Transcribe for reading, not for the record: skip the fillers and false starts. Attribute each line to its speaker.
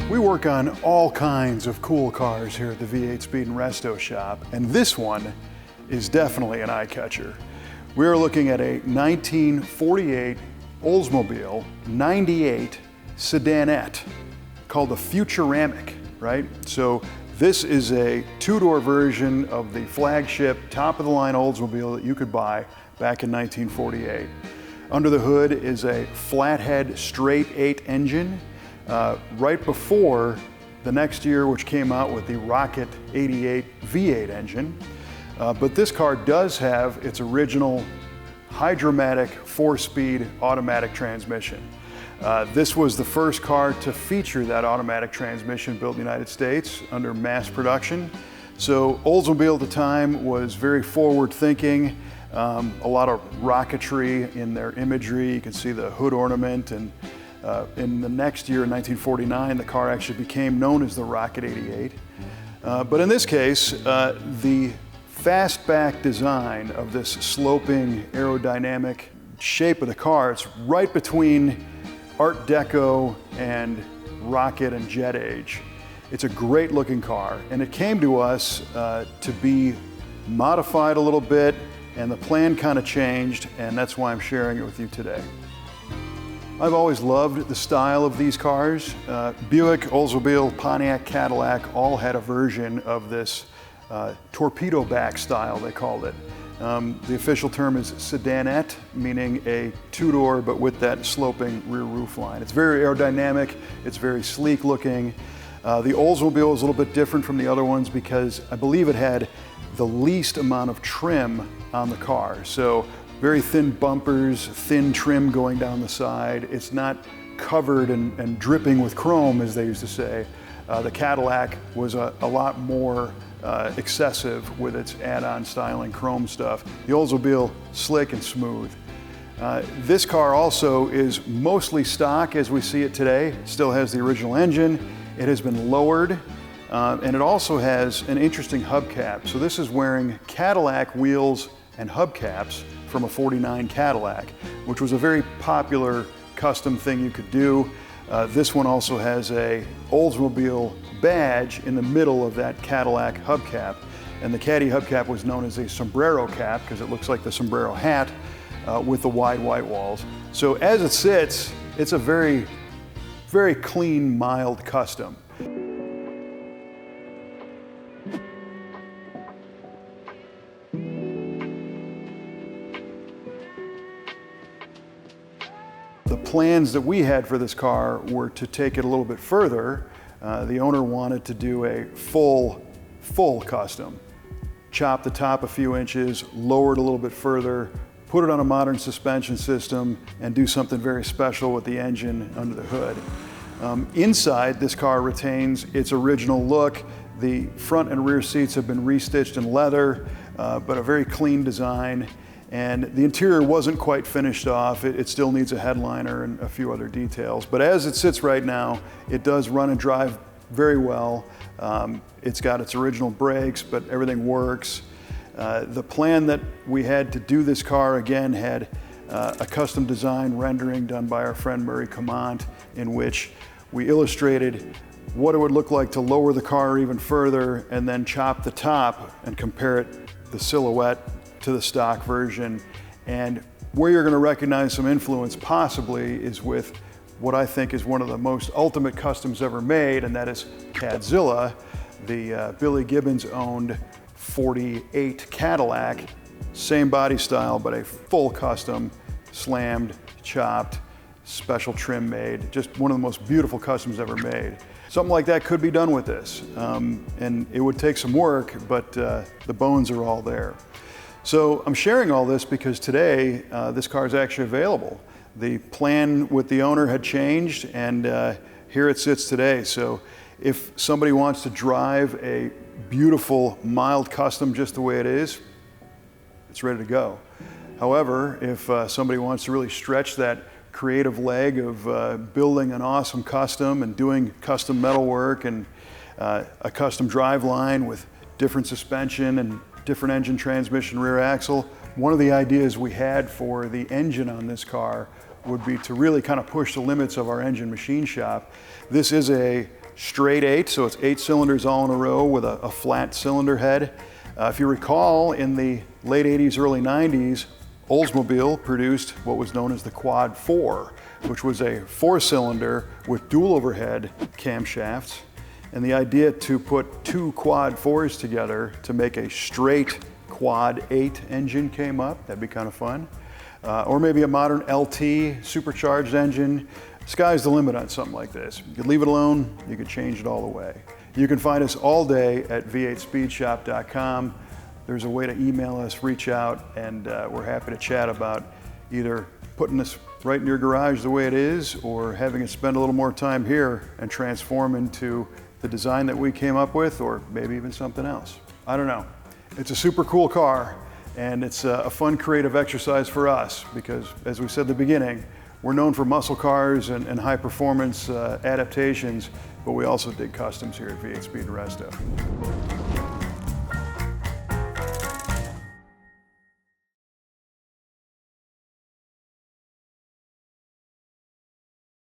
Speaker 1: We work on all kinds of cool cars here at the V8 Speed and Resto shop, and this one is definitely an eye catcher. We're looking at a 1948 Oldsmobile 98 Sedanette called the Futuramic, right? So this is a two-door version of the flagship, top-of-the-line Oldsmobile that you could buy back in 1948. Under the hood is a Flathead straight 8 engine, right before the next year, which came out with the Rocket 88 V8 engine. But this car does have its original HydraMatic 4-speed automatic transmission. This was the first car to feature that automatic transmission built in the United States under mass production. So Oldsmobile at the time was very forward thinking, a lot of rocketry in their imagery. You can see the hood ornament, and in the next year, in 1949, the car actually became known as the Rocket 88. But in this case, the fastback design of this sloping aerodynamic shape of the car, it's right between Art Deco and Rocket and Jet Age. It's a great looking car, and it came to us to be modified a little bit, and the plan kind of changed, and that's why I'm sharing it with you today. I've always loved the style of these cars. Buick, Oldsmobile, Pontiac, Cadillac all had a version of this torpedo back style, they called it. The official term is Sedanette, meaning a two-door but with that sloping rear roof line. It's very aerodynamic, it's very sleek looking. The Oldsmobile is a little bit different from the other ones because I believe it had the least amount of trim on the car. So very thin bumpers, thin trim going down the side. It's not covered and dripping with chrome, as they used to say. The Cadillac was a lot more excessive with its add-on styling chrome stuff. The Oldsmobile, slick and smooth. This car also is mostly stock as we see it today. It still has the original engine. It has been lowered, and it also has an interesting hubcap. So this is wearing Cadillac wheels and hubcaps from a '49 Cadillac, which was a very popular custom thing you could do. This one also has a Oldsmobile badge in the middle of that Cadillac hubcap. And the Caddy hubcap was known as a Sombrero cap because it looks like the sombrero hat with the wide white walls. So as it sits, it's a very, very clean, mild custom. The plans that we had for this car were to take it a little bit further. The owner wanted to do a full custom. Chop the top a few inches, lower it a little bit further, put it on a modern suspension system, and do something very special with the engine under the hood. Inside, this car retains its original look. The front and rear seats have been restitched in leather, but a very clean design. And the interior wasn't quite finished off. It still needs a headliner and a few other details. But as it sits right now, it does run and drive very well. It's got its original brakes, but everything works. The plan that we had to do this car, again, had a custom design rendering done by our friend Murray Komant, in which we illustrated what it would look like to lower the car even further and then chop the top and compare it, the silhouette, to the stock version. And where you're going to recognize some influence possibly is with what I think is one of the most ultimate customs ever made, and that is Cadzilla, the Billy Gibbons owned 48 Cadillac, same body style, but a full custom, slammed, chopped, special trim made, just one of the most beautiful customs ever made. Something like that could be done with this, and it would take some work, but the bones are all there. So I'm sharing all this because today this car is actually available. The plan with the owner had changed, and here it sits today. So if somebody wants to drive a beautiful, mild custom just the way it is, it's ready to go. However, if somebody wants to really stretch that creative leg of building an awesome custom and doing custom metalwork and a custom drive line with different suspension and different engine, transmission, rear axle. One of the ideas we had for the engine on this car would be to really kind of push the limits of our engine machine shop. This is a straight 8, so it's 8 cylinders all in a row with a flat cylinder head. If you recall, in the late 80s, early 90s, Oldsmobile produced what was known as the Quad 4, which was a 4-cylinder with dual overhead camshafts. And the idea to put 2 Quad 4s together to make a straight Quad 8 engine came up. That'd be kind of fun. Or maybe a modern LT supercharged engine. Sky's the limit on something like this. You could leave it alone, you could change it all the way. You can find us all day at v8speedshop.com. There's a way to email us, reach out, and we're happy to chat about either putting this right in your garage the way it is, or having it spend a little more time here and transform into the design that we came up with, or maybe even something else. I don't know. It's a super cool car, and it's a fun creative exercise for us because, as we said at the beginning, we're known for muscle cars and high performance adaptations, but we also dig customs here at V8 Speed and Resto.